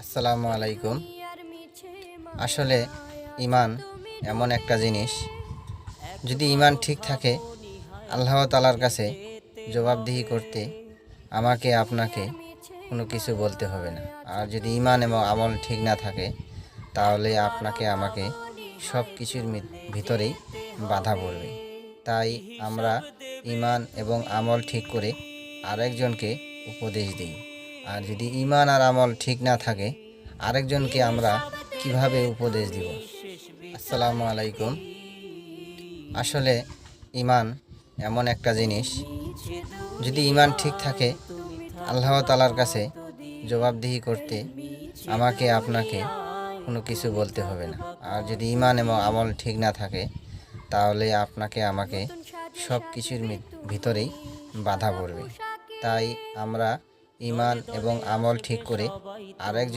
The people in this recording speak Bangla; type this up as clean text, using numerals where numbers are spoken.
আসসালামু আলাইকুম। আসলে ঈমান এমন একটা জিনিস, যদি ঈমান ঠিক থাকে আল্লাহ তাআলার কাছে জবাবদিহি করতে আমাকে আপনাকে কোনো কিছু বলতে হবে না। আর যদি ঈমান এবং আমল ঠিক না থাকে তাহলে আপনাকে আমাকে সব কিছুর ভিতরেই বাধা পড়বে। তাই আমরা ঈমান এবং আমল ঠিক করে আরেকজনকে উপদেশ দিই। আর যদি ঈমান আর আমল ঠিক না থাকে আরেকজনকে আমরা কিভাবে উপদেশ দিব? আসসালামু আলাইকুম। আসলে ঈমান এমন একটা জিনিস, যদি ঈমান ঠিক থাকে আল্লাহ তাআলার কাছে জবাবদিহি করতে আমাকে আপনাকে কোনো কিছু বলতে হবে না। আর যদি ঈমান এবং আমল ঠিক না থাকে তাহলে আপনাকে আমাকে সব কিছুর ভিতরেই বাধা পড়বে। তাই আমরা ঈমান এবং আমল ঠিক করে আরেকজন